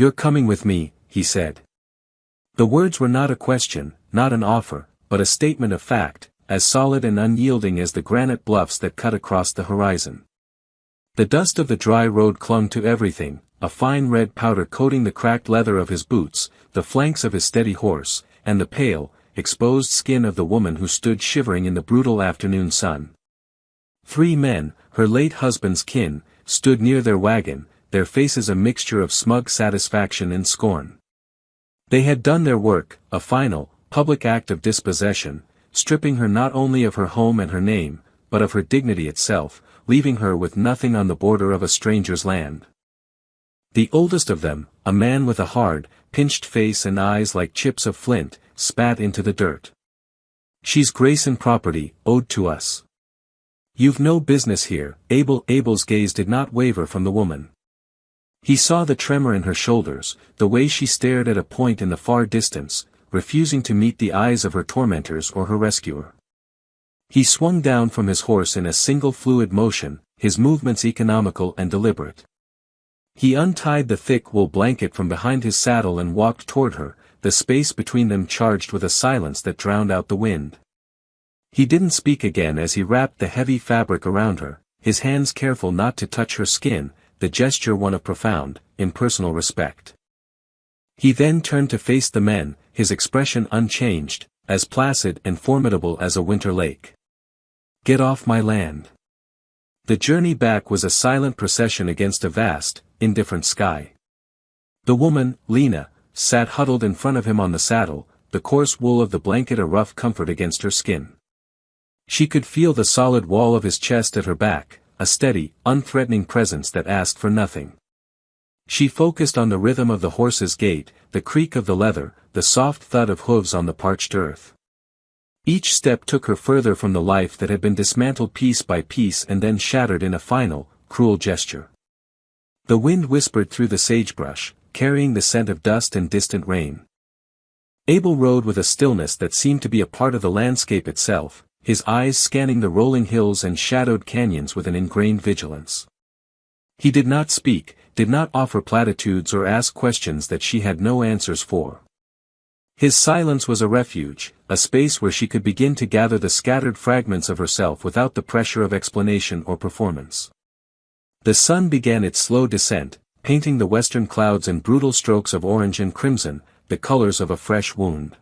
"You're coming with me," he said. The words were not a question, not an offer, but a statement of fact, as solid and unyielding as the granite bluffs that cut across the horizon. The dust of the dry road clung to everything, a fine red powder coating the cracked leather of his boots, the flanks of his steady horse, and the pale, exposed skin of the woman who stood shivering in the brutal afternoon sun. 3 men, her late husband's kin, stood near their wagon, their faces a mixture of smug satisfaction and scorn. They had done their work, a final, public act of dispossession, stripping her not only of her home and her name, but of her dignity itself, leaving her with nothing on the border of a stranger's land. The oldest of them, a man with a hard, pinched face and eyes like chips of flint, spat into the dirt. "She's grace and property, owed to us. You've no business here." Abel's gaze did not waver from the woman. He saw the tremor in her shoulders, the way she stared at a point in the far distance, refusing to meet the eyes of her tormentors or her rescuer. He swung down from his horse in a single fluid motion, his movements economical and deliberate. He untied the thick wool blanket from behind his saddle and walked toward her, the space between them charged with a silence that drowned out the wind. He didn't speak again as he wrapped the heavy fabric around her, his hands careful not to touch her skin, the gesture one of profound, impersonal respect. He then turned to face the men, his expression unchanged, as placid and formidable as a winter lake. "Get off my land." The journey back was a silent procession against a vast, indifferent sky. The woman, Lena, sat huddled in front of him on the saddle, the coarse wool of the blanket a rough comfort against her skin. She could feel the solid wall of his chest at her back, a steady, unthreatening presence that asked for nothing. She focused on the rhythm of the horse's gait, the creak of the leather, the soft thud of hooves on the parched earth. Each step took her further from the life that had been dismantled piece by piece and then shattered in a final, cruel gesture. The wind whispered through the sagebrush, carrying the scent of dust and distant rain. Abel rode with a stillness that seemed to be a part of the landscape itself, his eyes scanning the rolling hills and shadowed canyons with an ingrained vigilance. He did not speak, did not offer platitudes or ask questions that she had no answers for. His silence was a refuge, a space where she could begin to gather the scattered fragments of herself without the pressure of explanation or performance. The sun began its slow descent, painting the western clouds in brutal strokes of orange and crimson, the colors of a fresh wound.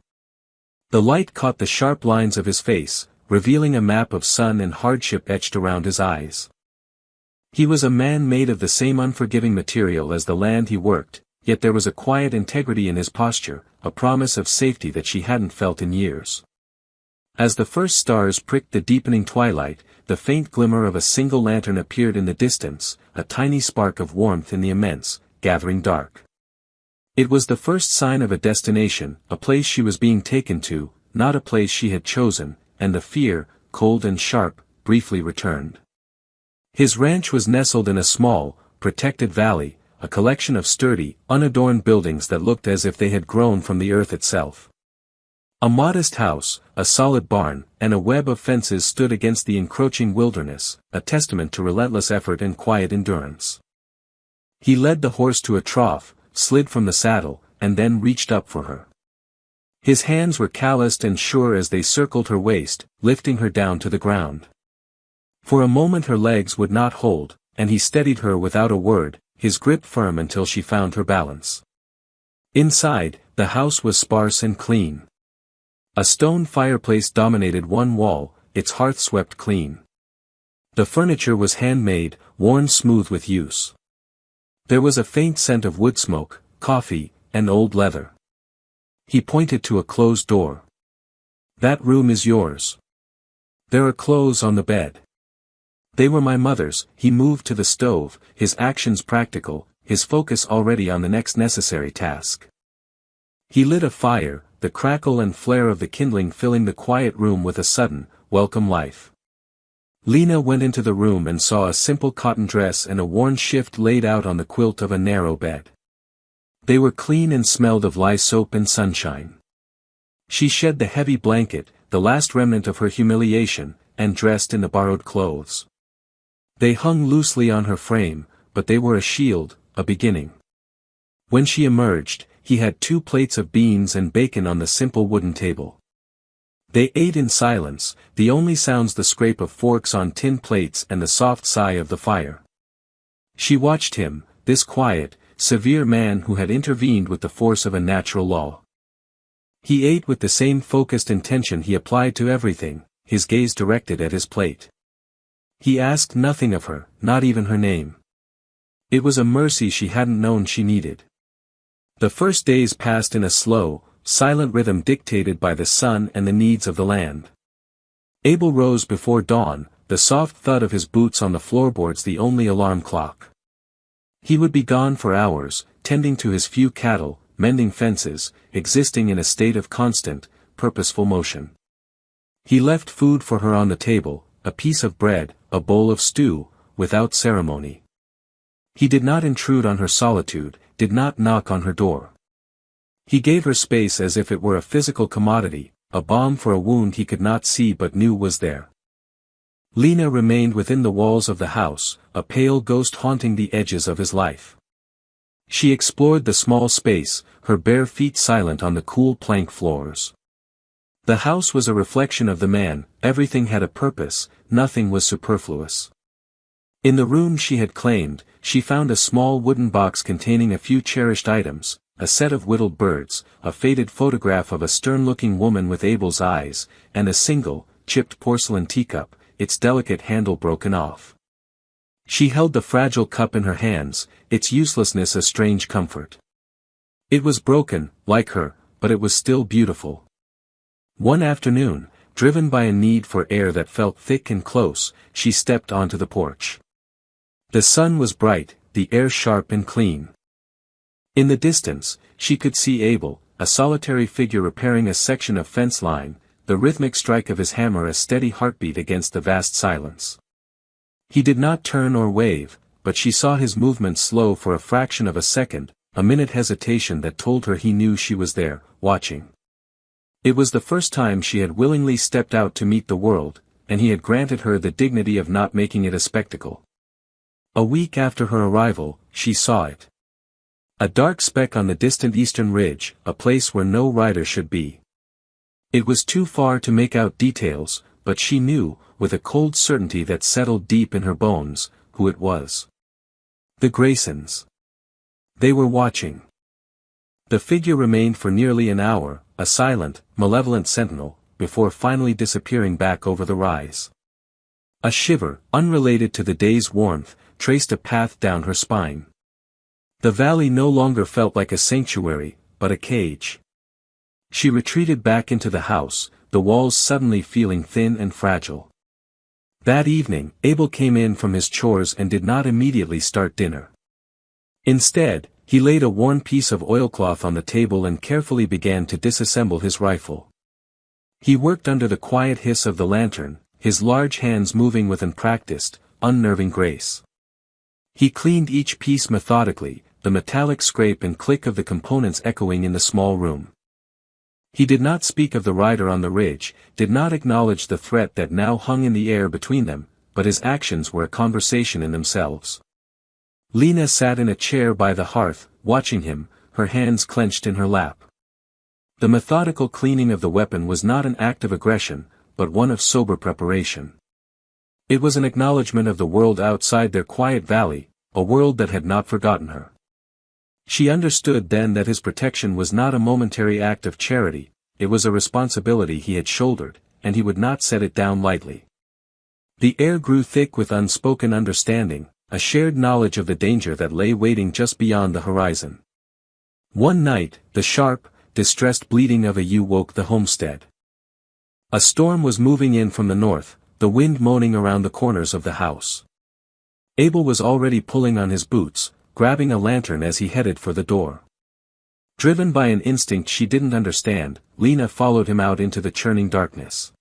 The light caught the sharp lines of his face, revealing a map of sun and hardship etched around his eyes. He was a man made of the same unforgiving material as the land he worked, yet there was a quiet integrity in his posture, a promise of safety that she hadn't felt in years. As the first stars pricked the deepening twilight, the faint glimmer of a single lantern appeared in the distance, a tiny spark of warmth in the immense, gathering dark. It was the first sign of a destination, a place she was being taken to, not a place she had chosen, and the fear, cold and sharp, briefly returned. His ranch was nestled in a small, protected valley, a collection of sturdy, unadorned buildings that looked as if they had grown from the earth itself. A modest house, a solid barn, and a web of fences stood against the encroaching wilderness, a testament to relentless effort and quiet endurance. He led the horse to a trough, slid from the saddle, and then reached up for her. His hands were calloused and sure as they circled her waist, lifting her down to the ground. For a moment her legs would not hold, and he steadied her without a word, his grip firm until she found her balance. Inside, the house was sparse and clean. A stone fireplace dominated one wall, its hearth swept clean. The furniture was handmade, worn smooth with use. There was a faint scent of wood smoke, coffee, and old leather. He pointed to a closed door. "That room is yours. There are clothes on the bed." "They were my mother's." He moved to the stove, his actions practical, his focus already on the next necessary task. He lit a fire, the crackle and flare of the kindling filling the quiet room with a sudden, welcome life. Lena went into the room and saw a simple cotton dress and a worn shift laid out on the quilt of a narrow bed. They were clean and smelled of lye soap and sunshine. She shed the heavy blanket, the last remnant of her humiliation, and dressed in the borrowed clothes. They hung loosely on her frame, but they were a shield, a beginning. When she emerged, he had 2 plates of beans and bacon on the simple wooden table. They ate in silence, the only sounds the scrape of forks on tin plates and the soft sigh of the fire. She watched him, this quiet, severe man who had intervened with the force of a natural law. He ate with the same focused intention he applied to everything, his gaze directed at his plate. He asked nothing of her, not even her name. It was a mercy she hadn't known she needed. The first days passed in a slow, silent rhythm dictated by the sun and the needs of the land. Abel rose before dawn, the soft thud of his boots on the floorboards the only alarm clock. He would be gone for hours, tending to his few cattle, mending fences, existing in a state of constant, purposeful motion. He left food for her on the table, a piece of bread, a bowl of stew, without ceremony. He did not intrude on her solitude, did not knock on her door. He gave her space as if it were a physical commodity, a balm for a wound he could not see but knew was there. Lena remained within the walls of the house, a pale ghost haunting the edges of his life. She explored the small space, her bare feet silent on the cool plank floors. The house was a reflection of the man, everything had a purpose, nothing was superfluous. In the room she had claimed, she found a small wooden box containing a few cherished items, a set of whittled birds, a faded photograph of a stern-looking woman with Abel's eyes, and a single, chipped porcelain teacup, its delicate handle broken off. She held the fragile cup in her hands, its uselessness a strange comfort. It was broken, like her, but it was still beautiful. One afternoon, driven by a need for air that felt thick and close, she stepped onto the porch. The sun was bright, the air sharp and clean. In the distance, she could see Abel, a solitary figure repairing a section of fence line, the rhythmic strike of his hammer a steady heartbeat against the vast silence. He did not turn or wave, but she saw his movements slow for a fraction of a second, a minute hesitation that told her he knew she was there, watching. It was the first time she had willingly stepped out to meet the world, and he had granted her the dignity of not making it a spectacle. A week after her arrival, she saw it. A dark speck on the distant eastern ridge, a place where no rider should be. It was too far to make out details, but she knew, with a cold certainty that settled deep in her bones, who it was. The Graysons. They were watching. The figure remained for nearly an hour, a silent, malevolent sentinel, before finally disappearing back over the rise. A shiver, unrelated to the day's warmth, traced a path down her spine. The valley no longer felt like a sanctuary, but a cage. She retreated back into the house, the walls suddenly feeling thin and fragile. That evening, Abel came in from his chores and did not immediately start dinner. Instead, he laid a worn piece of oilcloth on the table and carefully began to disassemble his rifle. He worked under the quiet hiss of the lantern, his large hands moving with unpracticed, unnerving grace. He cleaned each piece methodically, the metallic scrape and click of the components echoing in the small room. He did not speak of the rider on the ridge, did not acknowledge the threat that now hung in the air between them, but his actions were a conversation in themselves. Lena sat in a chair by the hearth, watching him, her hands clenched in her lap. The methodical cleaning of the weapon was not an act of aggression, but one of sober preparation. It was an acknowledgement of the world outside their quiet valley, a world that had not forgotten her. She understood then that his protection was not a momentary act of charity, it was a responsibility he had shouldered, and he would not set it down lightly. The air grew thick with unspoken understanding, a shared knowledge of the danger that lay waiting just beyond the horizon. One night, the sharp, distressed bleating of a ewe woke the homestead. A storm was moving in from the north, the wind moaning around the corners of the house. Abel was already pulling on his boots, grabbing a lantern as he headed for the door. Driven by an instinct she didn't understand, Lena followed him out into the churning darkness.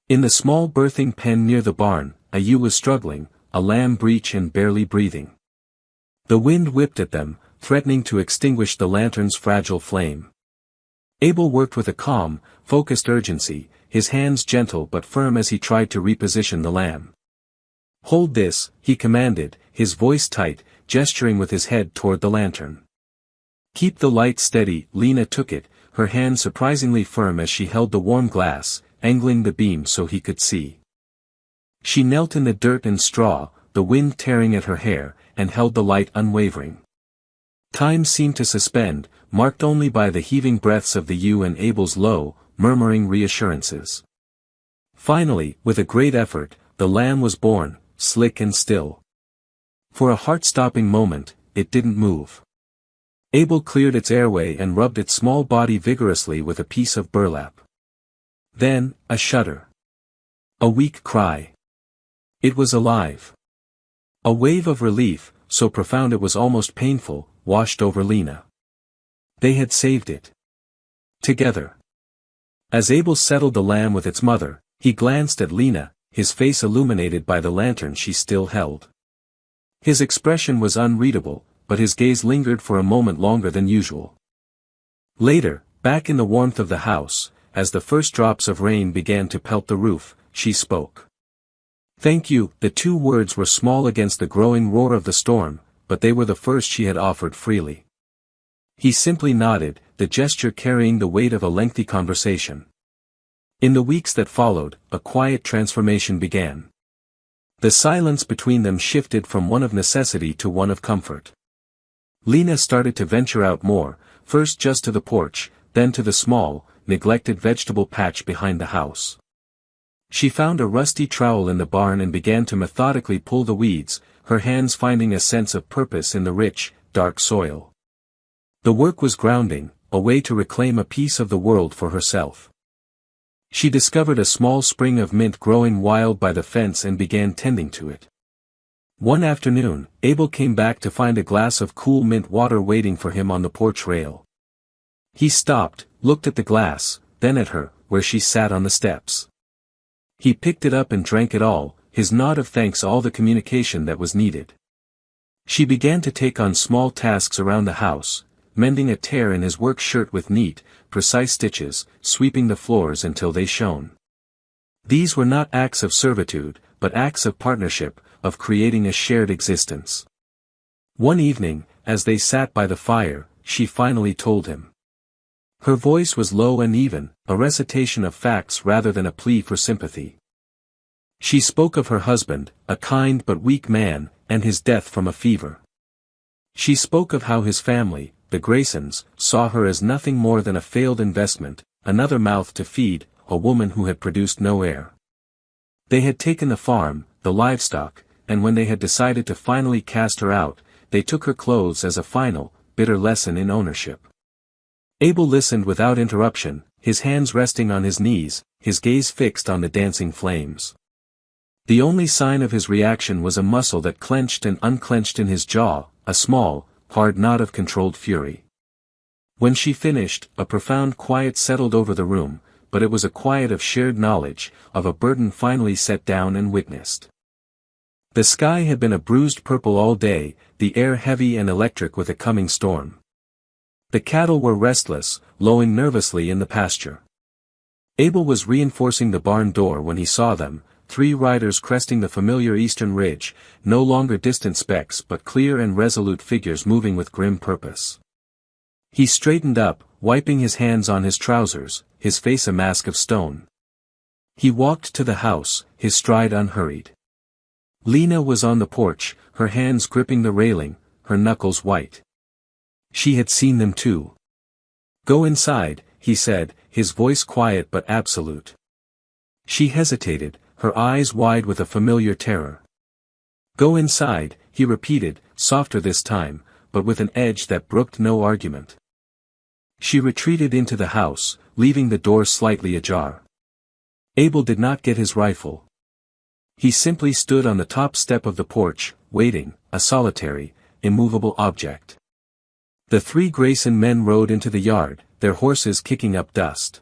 In the small birthing pen near the barn, a ewe was struggling, a lamb breech and barely breathing. The wind whipped at them, threatening to extinguish the lantern's fragile flame. Abel worked with a calm, focused urgency, his hands gentle but firm as he tried to reposition the lamb. "Hold this," he commanded, his voice tight, gesturing with his head toward the lantern. Keep the light steady. Lena took it, her hand surprisingly firm as she held the warm glass, angling the beam so he could see. She knelt in the dirt and straw, the wind tearing at her hair, and held the light unwavering. Time seemed to suspend, marked only by the heaving breaths of the ewe and Abel's low, murmuring reassurances. Finally, with a great effort, the lamb was born, slick and still. For a heart-stopping moment, it didn't move. Abel cleared its airway and rubbed its small body vigorously with a piece of burlap. Then, a shudder. A weak cry. It was alive. A wave of relief, so profound it was almost painful, washed over Lena. They had saved it. Together. As Abel settled the lamb with its mother, he glanced at Lena, his face illuminated by the lantern she still held. His expression was unreadable, but his gaze lingered for a moment longer than usual. Later, back in the warmth of the house, as the first drops of rain began to pelt the roof, she spoke. "Thank you." The two words were small against the growing roar of the storm, but they were the first she had offered freely. He simply nodded, the gesture carrying the weight of a lengthy conversation. In the weeks that followed, a quiet transformation began. The silence between them shifted from one of necessity to one of comfort. Lena started to venture out more, first just to the porch, then to the small, neglected vegetable patch behind the house. She found a rusty trowel in the barn and began to methodically pull the weeds, her hands finding a sense of purpose in the rich, dark soil. The work was grounding, a way to reclaim a piece of the world for herself. She discovered a small spring of mint growing wild by the fence and began tending to it. One afternoon, Abel came back to find a glass of cool mint water waiting for him on the porch rail. He stopped, looked at the glass, then at her, where she sat on the steps. He picked it up and drank it all, his nod of thanks all the communication that was needed. She began to take on small tasks around the house, mending a tear in his work shirt with neat, precise stitches, sweeping the floors until they shone. These were not acts of servitude, but acts of partnership, of creating a shared existence. One evening, as they sat by the fire, she finally told him. Her voice was low and even, a recitation of facts rather than a plea for sympathy. She spoke of her husband, a kind but weak man, and his death from a fever. She spoke of how his family, the Graysons, saw her as nothing more than a failed investment, another mouth to feed, a woman who had produced no heir. They had taken the farm, the livestock, and when they had decided to finally cast her out, they took her clothes as a final, bitter lesson in ownership. Abel listened without interruption, his hands resting on his knees, his gaze fixed on the dancing flames. The only sign of his reaction was a muscle that clenched and unclenched in his jaw, a small, hard knot of controlled fury. When she finished, a profound quiet settled over the room, but it was a quiet of shared knowledge, of a burden finally set down and witnessed. The sky had been a bruised purple all day, the air heavy and electric with a coming storm. The cattle were restless, lowing nervously in the pasture. Abel was reinforcing the barn door when he saw them, 3 riders cresting the familiar eastern ridge, no longer distant specks but clear and resolute figures moving with grim purpose. He straightened up, wiping his hands on his trousers, his face a mask of stone. He walked to the house, his stride unhurried. Lena was on the porch, her hands gripping the railing, her knuckles white. She had seen them too. "Go inside," he said, his voice quiet but absolute. She hesitated, her eyes wide with a familiar terror. "Go inside," he repeated, softer this time, but with an edge that brooked no argument. She retreated into the house, leaving the door slightly ajar. Abel did not get his rifle. He simply stood on the top step of the porch, waiting, a solitary, immovable object. The 3 Grayson men rode into the yard, their horses kicking up dust.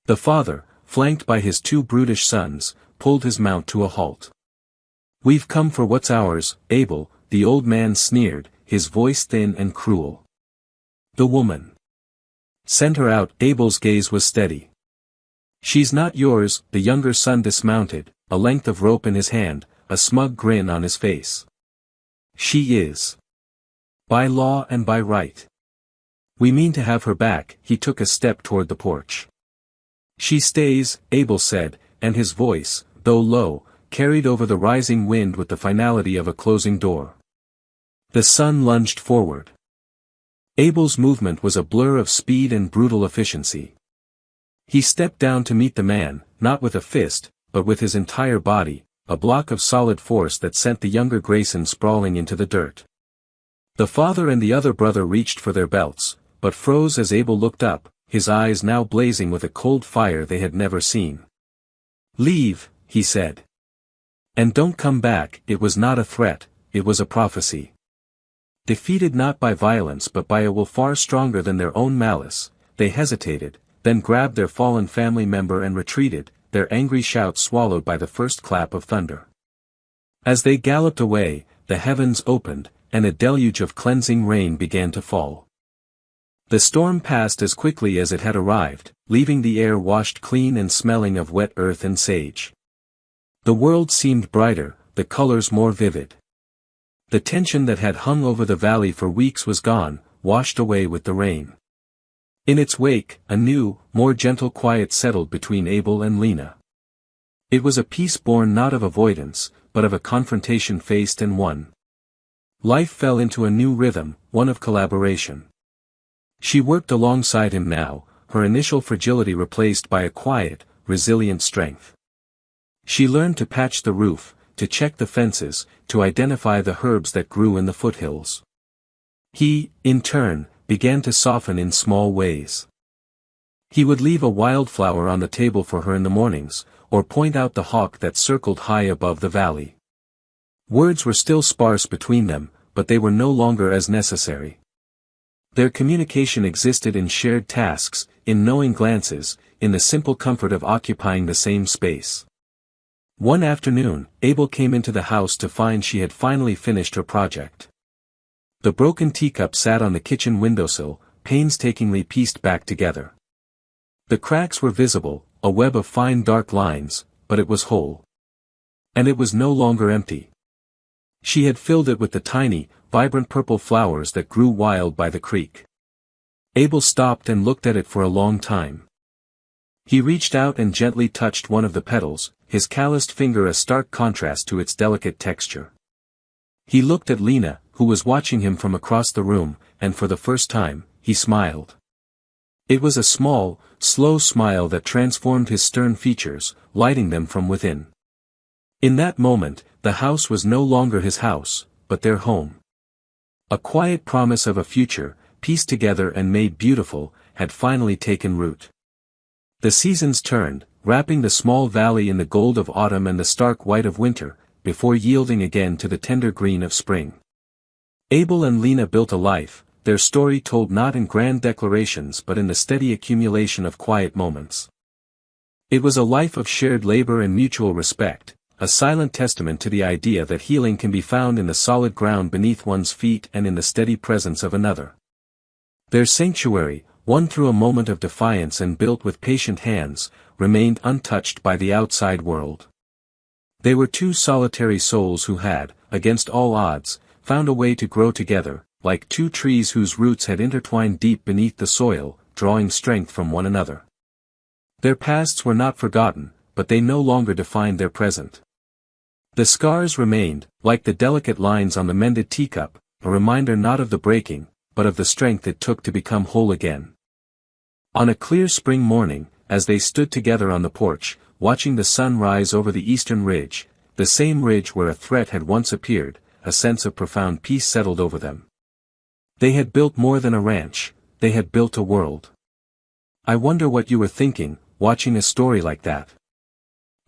The father, flanked by his 2 brutish sons, pulled his mount to a halt. "We've come for what's ours, Abel," the old man sneered, his voice thin and cruel. "The woman. Send her out." Abel's gaze was steady. "She's not yours." The younger son dismounted, a length of rope in his hand, a smug grin on his face. "She is. By law and by right. We mean to have her back. He took a step toward the porch. She stays, Abel said, and his voice, though low, carried over the rising wind with the finality of a closing door. The sun lunged forward. Abel's movement was a blur of speed and brutal efficiency. He stepped down to meet the man, not with a fist, but with his entire body, a block of solid force that sent the younger Grayson sprawling into the dirt. The father and the other brother reached for their belts, but froze as Abel looked up, his eyes now blazing with a cold fire they had never seen. "Leave," he said. "And don't come back." It was not a threat, it was a prophecy. Defeated not by violence but by a will far stronger than their own malice, they hesitated, then grabbed their fallen family member and retreated, their angry shouts swallowed by the first clap of thunder. As they galloped away, the heavens opened, and a deluge of cleansing rain began to fall. The storm passed as quickly as it had arrived, leaving the air washed clean and smelling of wet earth and sage. The world seemed brighter, the colors more vivid. The tension that had hung over the valley for weeks was gone, washed away with the rain. In its wake, a new, more gentle quiet settled between Abel and Lena. It was a peace born not of avoidance, but of a confrontation faced and won. Life fell into a new rhythm, one of collaboration. She worked alongside him now, her initial fragility replaced by a quiet, resilient strength. She learned to patch the roof, to check the fences, to identify the herbs that grew in the foothills. He, in turn, began to soften in small ways. He would leave a wildflower on the table for her in the mornings, or point out the hawk that circled high above the valley. Words were still sparse between them, but they were no longer as necessary. Their communication existed in shared tasks, in knowing glances, in the simple comfort of occupying the same space. One afternoon, Abel came into the house to find she had finally finished her project. The broken teacup sat on the kitchen windowsill, painstakingly pieced back together. The cracks were visible, a web of fine dark lines, but it was whole. And it was no longer empty. She had filled it with the tiny, vibrant purple flowers that grew wild by the creek. Abel stopped and looked at it for a long time. He reached out and gently touched one of the petals, his calloused finger a stark contrast to its delicate texture. He looked at Lena, who was watching him from across the room, and for the first time, he smiled. It was a small, slow smile that transformed his stern features, lighting them from within. In that moment, the house was no longer his house, but their home. A quiet promise of a future, pieced together and made beautiful, had finally taken root. The seasons turned, wrapping the small valley in the gold of autumn and the stark white of winter, before yielding again to the tender green of spring. Abel and Lena built a life, their story told not in grand declarations but in the steady accumulation of quiet moments. It was a life of shared labor and mutual respect, a silent testament to the idea that healing can be found in the solid ground beneath one's feet and in the steady presence of another. Their sanctuary, won through a moment of defiance and built with patient hands, remained untouched by the outside world. They were two solitary souls who had, against all odds, found a way to grow together, like two trees whose roots had intertwined deep beneath the soil, drawing strength from one another. Their pasts were not forgotten, but they no longer defined their present. The scars remained, like the delicate lines on the mended teacup, a reminder not of the breaking, but of the strength it took to become whole again. On a clear spring morning, as they stood together on the porch, watching the sun rise over the eastern ridge, the same ridge where a threat had once appeared, a sense of profound peace settled over them. They had built more than a ranch, they had built a world. I wonder what you were thinking, watching a story like that.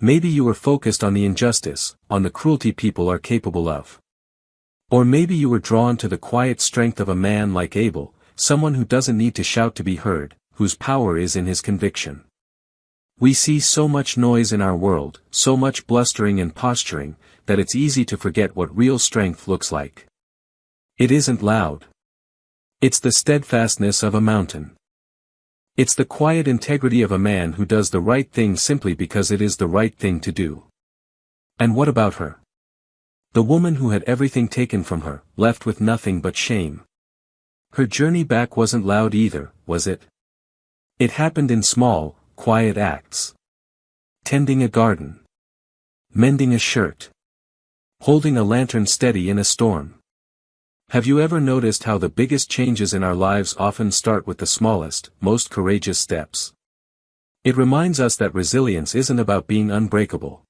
Maybe you were focused on the injustice, on the cruelty people are capable of. Or maybe you were drawn to the quiet strength of a man like Abel, someone who doesn't need to shout to be heard, whose power is in his conviction. We see so much noise in our world, so much blustering and posturing, that it's easy to forget what real strength looks like. It isn't loud. It's the steadfastness of a mountain. It's the quiet integrity of a man who does the right thing simply because it is the right thing to do. And what about her? The woman who had everything taken from her, left with nothing but shame. Her journey back wasn't loud either, was it? It happened in small, quiet acts. Tending a garden. Mending a shirt. Holding a lantern steady in a storm. Have you ever noticed how the biggest changes in our lives often start with the smallest, most courageous steps? It reminds us that resilience isn't about being unbreakable.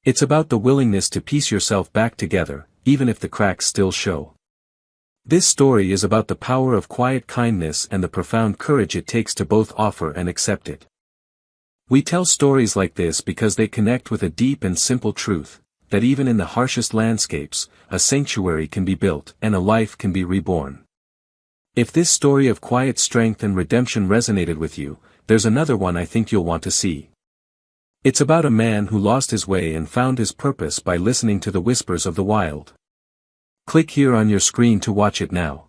It's about the willingness to piece yourself back together, even if the cracks still show. This story is about the power of quiet kindness and the profound courage it takes to both offer and accept it. We tell stories like this because they connect with a deep and simple truth, that even in the harshest landscapes, a sanctuary can be built and a life can be reborn. If this story of quiet strength and redemption resonated with you, there's another one I think you'll want to see. It's about a man who lost his way and found his purpose by listening to the whispers of the wild. Click here on your screen to watch it now.